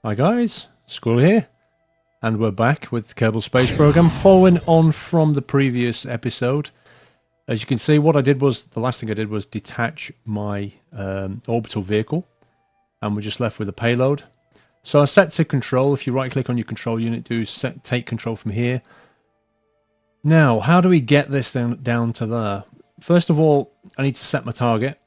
Hi guys, Squirrel here, and we're back with the Kerbal Space Program, following on from the previous episode. As you can see, the last thing I did was detach my orbital vehicle, and we're just left with a payload. So I set to control. If you right click on your control unit, take control from here. Now, how do we get this down to there? First of all, I need to set my target.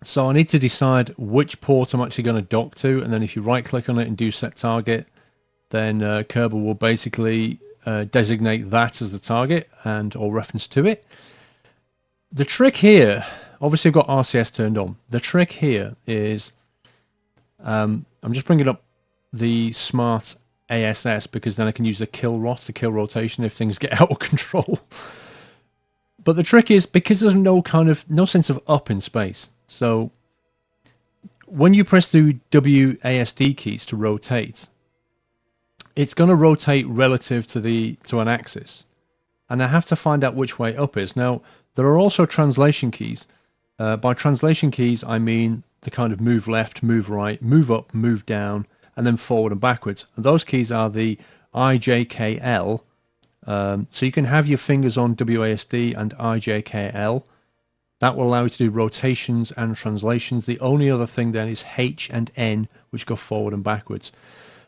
So I need to decide which port I'm actually going to dock to, and then if you right click on it and do set target, then Kerbal will basically designate that as the target or reference to it. The trick here, obviously I've got RCS turned on. The trick here is, I'm just bringing up the smart ASS because then I can use the kill rotation if things get out of control. But the trick is, because there's no sense of up in space. So when you press the WASD keys to rotate, it's going to rotate relative to an axis, and I have to find out which way up is. Now there are also translation keys. By translation keys, I mean the kind of move left, move right, move up, move down, and then forward and backwards. And those keys are the IJKL. So you can have your fingers on WASD and IJKL. That will allow you to do rotations and translations. The only other thing then is H and N, which go forward and backwards.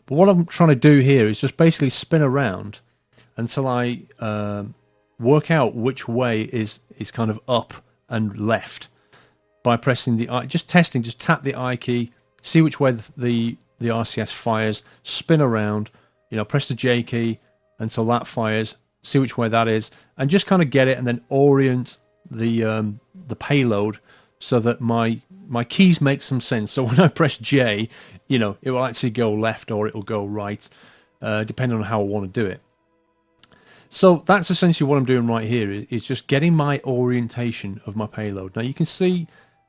But what I'm trying to do here is just basically spin around until I work out which way is kind of up and left by pressing the I. Just tap the I key, see which way the RCS fires, spin around, press the J key until that fires, see which way that is, and just kind of get it and then orient the payload so that my keys make some sense. So when I press J, it will actually go left or it will go right, depending on how I want to do it. So that's essentially what I'm doing right here, is just getting my orientation of my payload. Now you can see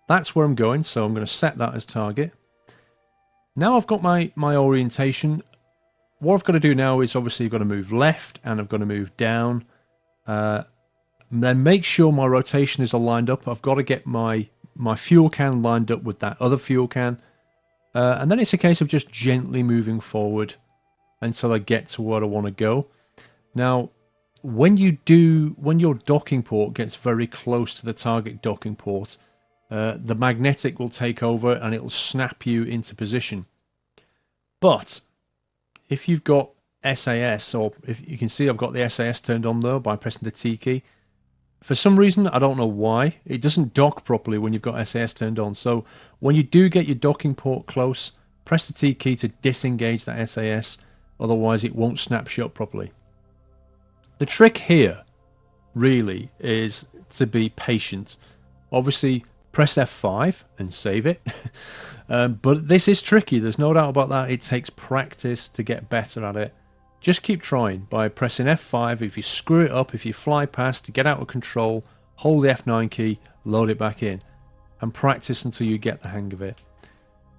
that's where I'm going, so I'm going to set that as target. Now I've got my orientation. What I've got to do now is obviously I've got to move left and I've got to move down. Then make sure my rotation is aligned up. I've got to get my fuel can lined up with that other fuel can. And then it's a case of just gently moving forward until I get to where I want to go. Now, when your docking port gets very close to the target docking port, the magnetic will take over and it will snap you into position. But if you've got SAS, or if you can see I've got the SAS turned on there by pressing the T key, for some reason, I don't know why, it doesn't dock properly when you've got SAS turned on. So when you do get your docking port close, press the T key to disengage that SAS, otherwise it won't snap shut properly. The trick here really is to be patient. Obviously, press F5 and save it. But this is tricky, there's no doubt about that. It takes practice to get better at it. Just keep trying by pressing F5. If you screw it up, if you fly past to get out of control, hold the F9 key, load it back in, and practice until you get the hang of it.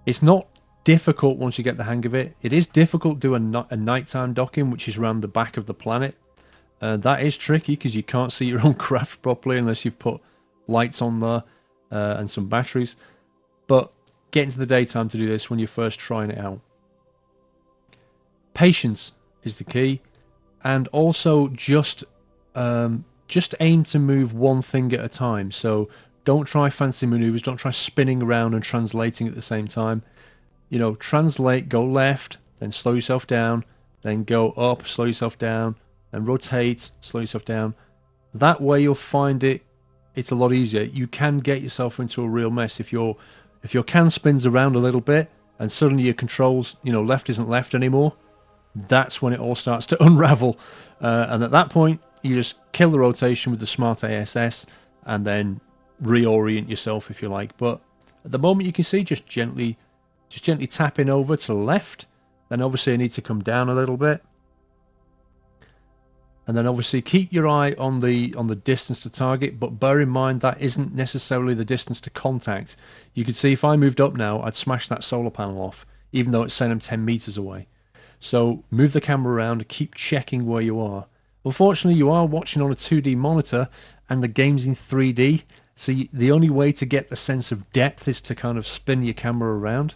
It's not difficult once you get the hang of it. It is difficult doing a nighttime docking, which is around the back of the planet. That is tricky because you can't see your own craft properly unless you've put lights on there and some batteries. But get into the daytime to do this when you're first trying it out. Patience is the key, and also just aim to move one thing at a time. So don't try fancy maneuvers, don't try spinning around and translating at the same time. Translate, go left, then slow yourself down, then go up, slow yourself down, and rotate, slow yourself down. That way you'll find it's a lot easier. You can get yourself into a real mess if your can spins around a little bit and suddenly your controls, left isn't left anymore. That's when it all starts to unravel. And at that point, you just kill the rotation with the smart ASS and then reorient yourself if you like. But at the moment, you can see just gently tapping over to the left. Then obviously I need to come down a little bit. And then obviously keep your eye on the distance to target, but bear in mind that isn't necessarily the distance to contact. You can see if I moved up now, I'd smash that solar panel off, even though it's saying I'm 10 meters away. So move the camera around and keep checking where you are. Unfortunately, you are watching on a 2D monitor and the game's in 3D, so the only way to get the sense of depth is to kind of spin your camera around.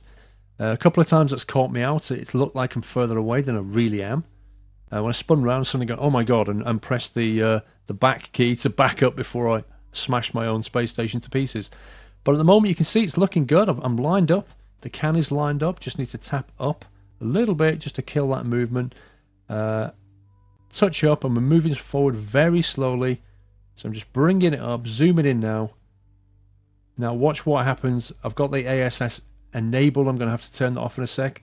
A couple of times that's caught me out. It's looked like I'm further away than I really am. When I spun around, suddenly go, oh my god, and pressed the back key to back up before I smashed my own space station to pieces. But at the moment, you can see it's looking good. I'm lined up. The can is lined up. Just need to tap up a little bit just to kill that movement. Touch up, and we're moving forward very slowly. So I'm just bringing it up, zooming in now. Now watch what happens. I've got the ASS enabled. I'm going to have to turn that off in a sec.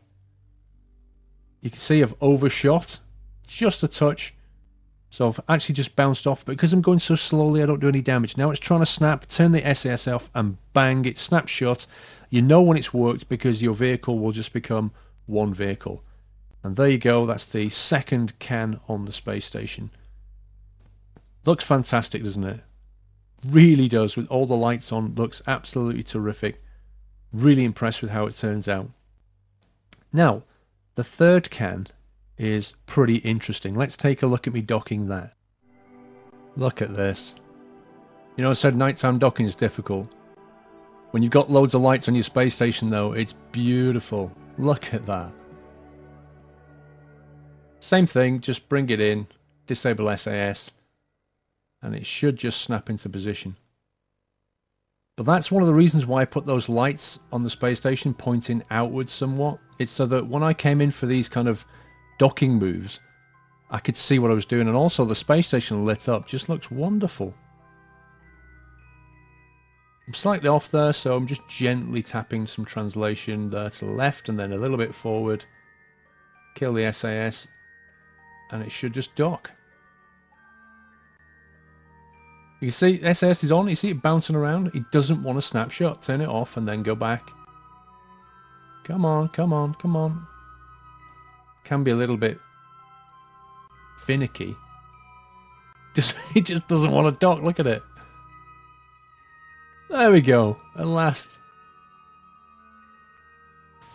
You can see I've overshot just a touch. So I've actually just bounced off. But because I'm going so slowly, I don't do any damage. Now it's trying to snap. Turn the SAS off and bang, it snaps shut. You know when it's worked because your vehicle will just become one vehicle. And there you go. That's the second can on the space station. Looks fantastic, doesn't it? Really does, with all the lights on. Looks absolutely terrific. Really impressed with how it turns out. Now, the third can is pretty interesting. Let's take a look at me docking that. Look at this. You know, I said nighttime docking is difficult. When you've got loads of lights on your space station, though, it's beautiful. Look at that. Same thing, just bring it in, disable SAS, and it should just snap into position. But that's one of the reasons why I put those lights on the space station pointing outwards somewhat. It's so that when I came in for these kind of docking moves, I could see what I was doing, and also the space station lit up. Just looks wonderful. I'm slightly off there, so I'm just gently tapping some translation there to the left and then a little bit forward. Kill the SAS, and it should just dock. You can see SAS is on. You see it bouncing around. It doesn't want to snap shut. Turn it off and then go back. Come on, come on, come on. Can be a little bit finicky. It just doesn't want to dock. Look at it. There we go. At last.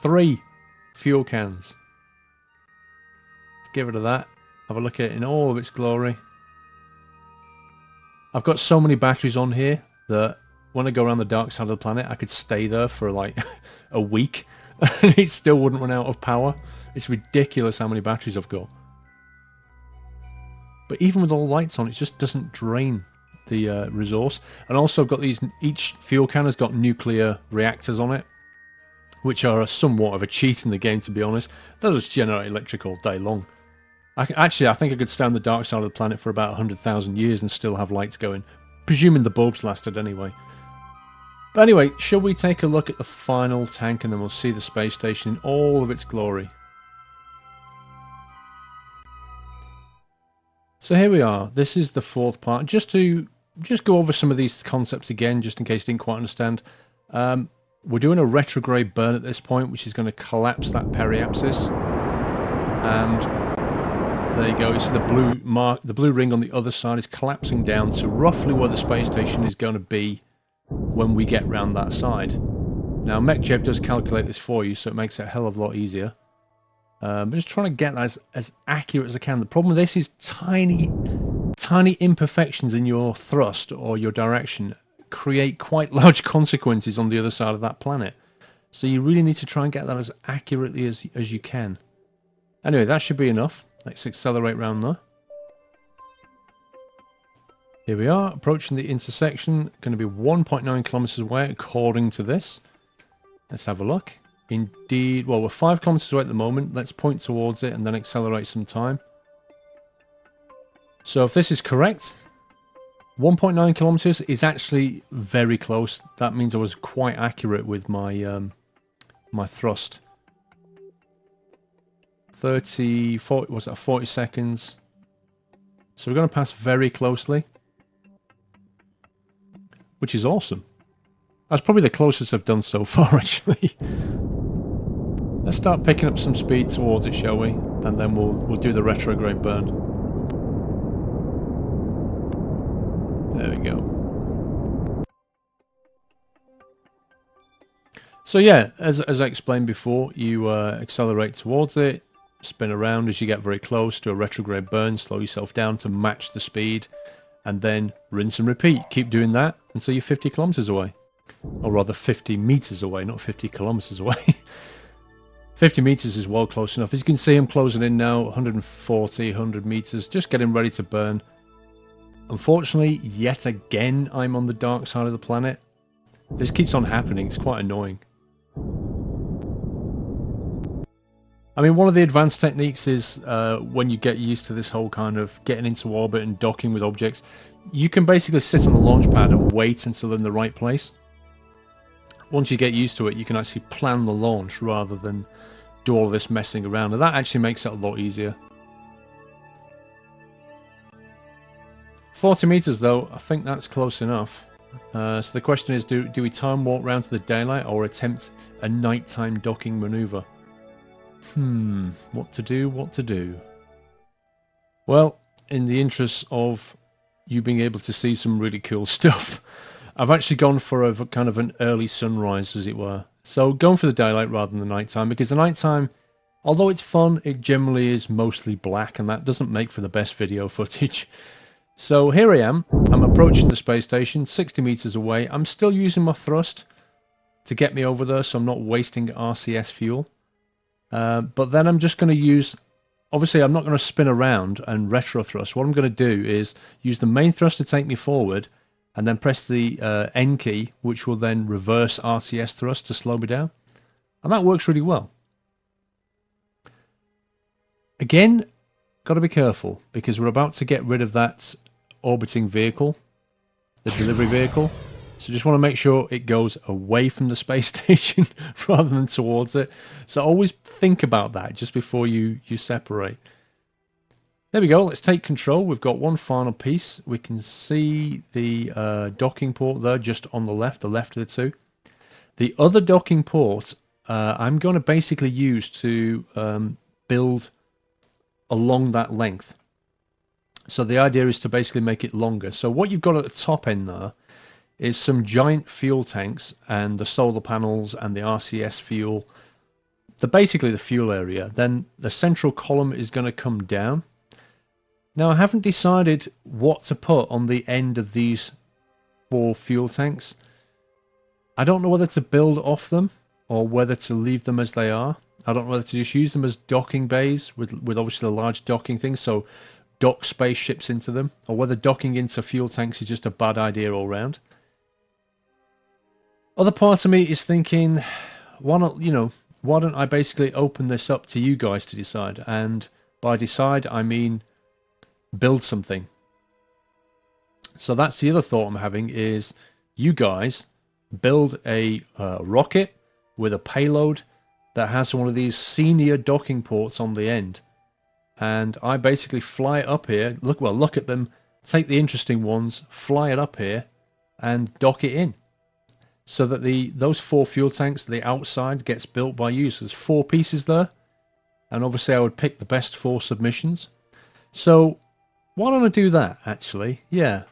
3 fuel cans. Let's get rid of that. Have a look at it in all of its glory. I've got so many batteries on here that when I go around the dark side of the planet, I could stay there for like a week and it still wouldn't run out of power. It's ridiculous how many batteries I've got. But even with all the lights on, it just doesn't drain the resource. And also I've got these, each fuel can has got nuclear reactors on it, which are somewhat of a cheat in the game, to be honest. They'll just generate electric all day long. I think I could stay on the dark side of the planet for about 100,000 years and still have lights going. Presuming the bulbs lasted anyway. But anyway, shall we take a look at the final tank and then we'll see the space station in all of its glory. So here we are. This is the fourth part. Just to go over some of these concepts again, just in case you didn't quite understand. We're doing a retrograde burn at this point, which is going to collapse that periapsis. And there you go. You see the blue mark, the blue ring on the other side is collapsing down to roughly where the space station is going to be when we get round that side. Now, MechJeb does calculate this for you, so it makes it a hell of a lot easier. I'm just trying to get that as accurate as I can. The problem with this is tiny imperfections in your thrust or your direction create quite large consequences on the other side of that planet. So you really need to try and get that as accurately as you can. Anyway, that should be enough. Let's accelerate round there. Here we are, approaching the intersection. Going to be 1.9 kilometers away according to this. Let's have a look. Indeed, well, we're 5 kilometers away at the moment. Let's point towards it and then accelerate some time. So if this is correct, 1.9 kilometers is actually very close. That means I was quite accurate with my my thrust. 40 seconds. So we're going to pass very closely, which is awesome. That's probably the closest I've done so far, actually. Let's start picking up some speed towards it, shall we? And then we'll do the retrograde burn. There we go. So yeah, as I explained before, you accelerate towards it, spin around as you get very close to a retrograde burn, slow yourself down to match the speed, and then rinse and repeat. Keep doing that until you're 50 kilometers away. Or rather 50 meters away, not 50 kilometers away. 50 meters is well close enough. As you can see, I'm closing in now, 140, 100 meters, just getting ready to burn. Unfortunately, yet again, I'm on the dark side of the planet. This keeps on happening. It's quite annoying. I mean, one of the advanced techniques is when you get used to this whole kind of getting into orbit and docking with objects, you can basically sit on the launch pad and wait until they're in the right place. Once you get used to it, you can actually plan the launch rather than do all this messing around, and that actually makes it a lot easier. 40 meters though, I think that's close enough. So the question is, do we time warp round to the daylight or attempt a nighttime docking maneuver? What to do? Well, in the interest of you being able to see some really cool stuff, I've actually gone for a kind of an early sunrise, as it were. So going for the daylight rather than the nighttime, because the nighttime, although it's fun, it generally is mostly black, and that doesn't make for the best video footage. So here I am. I'm approaching the space station, 60 meters away. I'm still using my thrust to get me over there, so I'm not wasting RCS fuel. But then I'm just going to use... Obviously, I'm not going to spin around and retro thrust. What I'm going to do is use the main thrust to take me forward, and then press the N key, which will then reverse RCS thrust to slow me down. And that works really well. Again, got to be careful, because we're about to get rid of that orbiting vehicle, the delivery vehicle. So just want to make sure it goes away from the space station rather than towards it. So always think about that just before you separate. There we go, let's take control. We've got one final piece. We can see the docking port there just on the left of the two. The other docking port I'm going to basically use to build along that length. So the idea is to basically make it longer. So what you've got at the top end there is some giant fuel tanks and the solar panels and the RCS fuel. Basically the fuel area. Then the central column is going to come down. Now, I haven't decided what to put on the end of these 4 fuel tanks. I don't know whether to build off them or whether to leave them as they are. I don't know whether to just use them as docking bays with obviously the large docking thing, so dock spaceships into them, or whether docking into fuel tanks is just a bad idea all round. Other part of me is thinking, why don't I basically open this up to you guys to decide? And by decide, I mean build something. So that's the other thought I'm having, is you guys build a rocket with a payload that has one of these senior docking ports on the end, and I basically fly it up here. Look at them, take the interesting ones, fly it up here and dock it in, so that those 4 fuel tanks, the outside, gets built by you. So there's 4 pieces there, and obviously I would pick the best 4 submissions. So why don't I do that, actually? Yeah,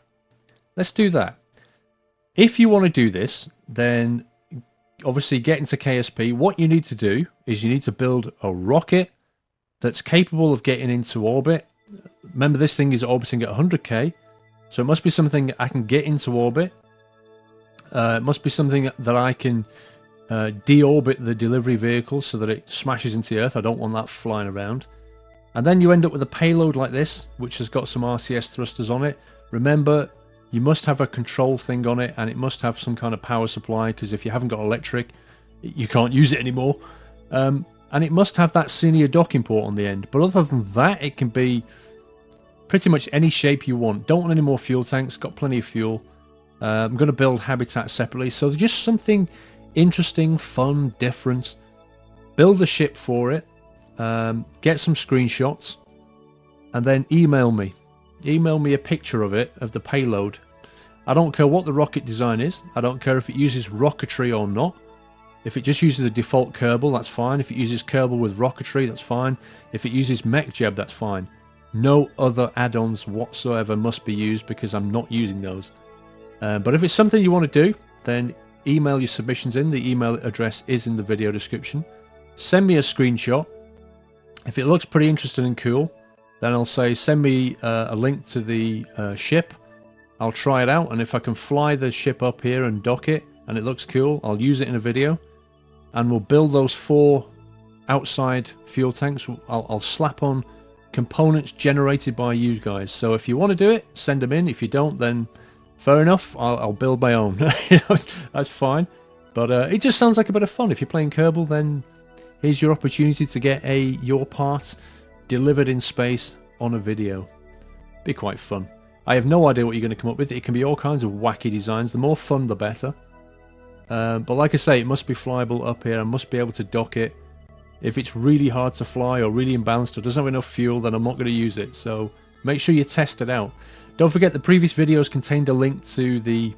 let's do that. If you want to do this, then obviously get into KSP. What you need to do is you need to build a rocket that's capable of getting into orbit. Remember, this thing is orbiting at 100k, so it must be something I can get into orbit. It must be something that I can deorbit the delivery vehicle so that it smashes into the Earth. I don't want that flying around. And then you end up with a payload like this, which has got some RCS thrusters on it. Remember, you must have a control thing on it, and it must have some kind of power supply, because if you haven't got electric, you can't use it anymore. And it must have that senior docking port on the end. But other than that, it can be pretty much any shape you want. Don't want any more fuel tanks, got plenty of fuel. I'm going to build habitat separately. So just something interesting, fun, different. Build a ship for it. Get some screenshots. And then email me. Email me a picture of it, of the payload. I don't care what the rocket design is. I don't care if it uses rocketry or not. If it just uses the default Kerbal, that's fine. If it uses Kerbal with rocketry, that's fine. If it uses MechJeb, that's fine. No other add-ons whatsoever must be used, because I'm not using those. But if it's something you want to do, then email your submissions in. The email address is in the video description. Send me a screenshot. If it looks pretty interesting and cool, then I'll say send me a link to the ship. I'll try it out, and if I can fly the ship up here and dock it, and it looks cool, I'll use it in a video. And we'll build those 4 outside fuel tanks. I'll slap on components generated by you guys. So if you want to do it, send them in. If you don't, then fair enough. I'll build my own. That's fine. But it just sounds like a bit of fun. If you're playing Kerbal, then here's your opportunity to get your part delivered in space on a video. Be quite fun. I have no idea what you're going to come up with. It can be all kinds of wacky designs. The more fun, the better. But like I say, it must be flyable up here. I must be able to dock it. If it's really hard to fly or really imbalanced or doesn't have enough fuel, then I'm not going to use it. So make sure you test it out. Don't forget the previous videos contained a link to the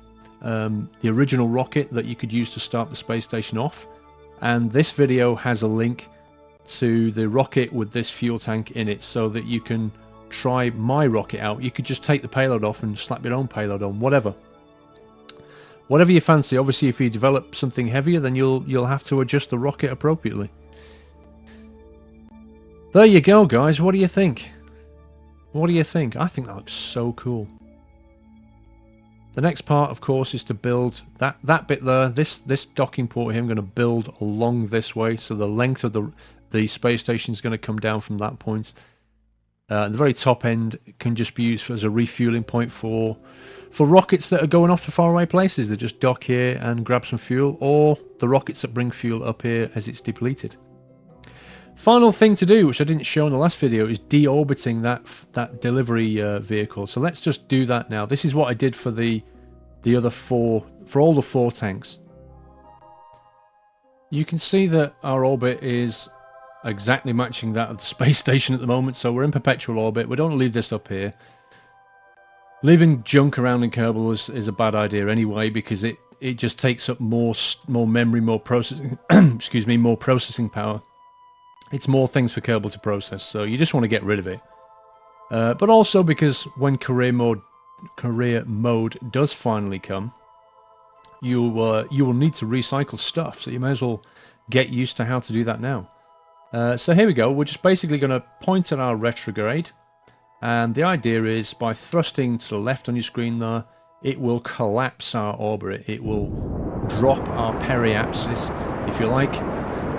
original rocket that you could use to start the space station off. And this video has a link to the rocket with this fuel tank in it so that you can try my rocket out. You could just take the payload off and slap your own payload on, whatever you fancy. Obviously, if you develop something heavier, then you'll have to adjust the rocket appropriately. There you go, guys. What do you think? What do you think? I think that looks so cool. The next part, of course, is to build that bit there. This docking port here, I'm going to build along this way, so the length of the space station is going to come down from that point. The very top end can just be used as a refueling point for rockets that are going off to faraway places. They just dock here and grab some fuel, or the rockets that bring fuel up here as it's depleted. Final thing to do, which I didn't show in the last video, is deorbiting that delivery vehicle. So let's just do that now. This is what I did for the other four, for all the 4 tanks. You can see that our orbit is exactly matching that of the space station at the moment. So we're in perpetual orbit. We don't leave this up here. Leaving junk around in Kerbal is a bad idea anyway, because it just takes up more memory, more processing. Excuse me, more processing power. It's more things for Kerbal to process, so you just want to get rid of it. But also because when career mode does finally come, you will need to recycle stuff, so you may as well get used to how to do that now. So here we go. We're just basically going to point at our retrograde, and the idea is by thrusting to the left on your screen there, it will collapse our orbit. It will drop our periapsis, if you like,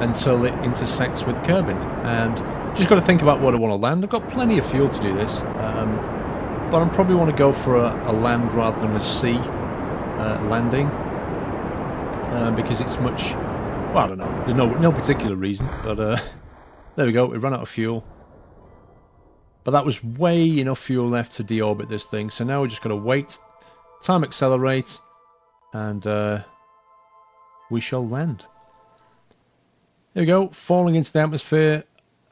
until it intersects with Kerbin. And just got to think about what I want to land. I've got plenty of fuel to do this, but I probably want to go for a land rather than a sea landing, because it's much, well, I don't know, there's no particular reason, but there we go, we ran out of fuel. But that was way enough fuel left to deorbit this thing, so now we're just going to wait, time accelerate, and we shall land. There we go, falling into the atmosphere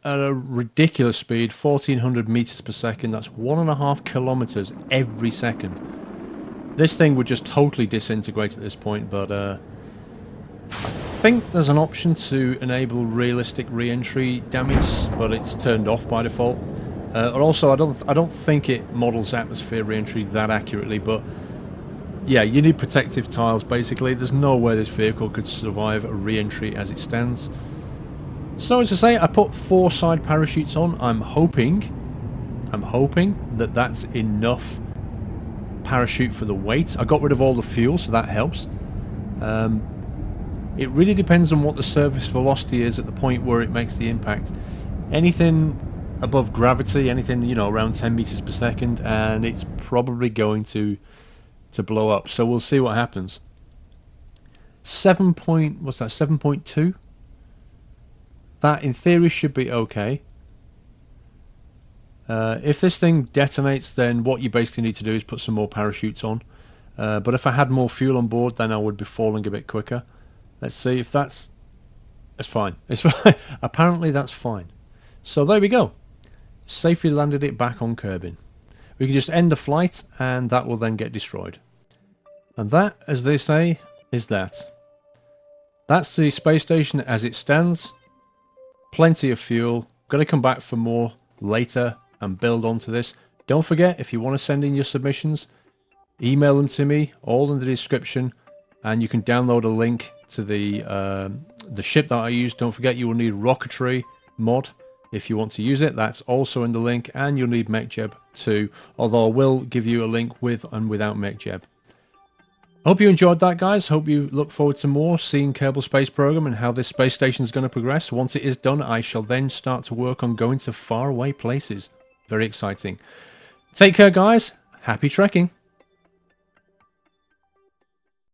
at a ridiculous speed, 1400 meters per second. That's 1.5 kilometers every second. This thing would just totally disintegrate at this point, but I think there's an option to enable realistic re-entry damage, but it's turned off by default. Also, I don't think it models atmosphere re-entry that accurately, but yeah, you need protective tiles basically. There's no way this vehicle could survive a re-entry as it stands. So as I say, I put 4 side parachutes on. I'm hoping that that's enough parachute for the weight. I got rid of all the fuel, so that helps. It really depends on what the surface velocity is at the point where it makes the impact. Anything above gravity, anything, you know, around 10 meters per second, and it's probably going to blow up. So we'll see what happens. 7.2? That, in theory, should be okay. If this thing detonates, then what you basically need to do is put some more parachutes on. But if I had more fuel on board, then I would be falling a bit quicker. Let's see if that's fine. It's fine. Apparently that's fine. So there we go. Safely landed it back on Kerbin. We can just end the flight, and that will then get destroyed. And that, as they say, is that. That's the space station as it stands. Plenty of fuel. Going to come back for more later and build onto this. Don't forget, if you want to send in your submissions, email them to me, all in the description, and you can download a link to the ship that I use. Don't forget, you will need rocketry mod if you want to use it. That's also in the link, and you'll need MechJeb too, although I will give you a link with and without MechJeb. Hope you enjoyed that, guys. Hope you look forward to more, seeing Kerbal Space Program and how this space station is going to progress. Once it is done, I shall then start to work on going to faraway places. Very exciting. Take care, guys. Happy trekking.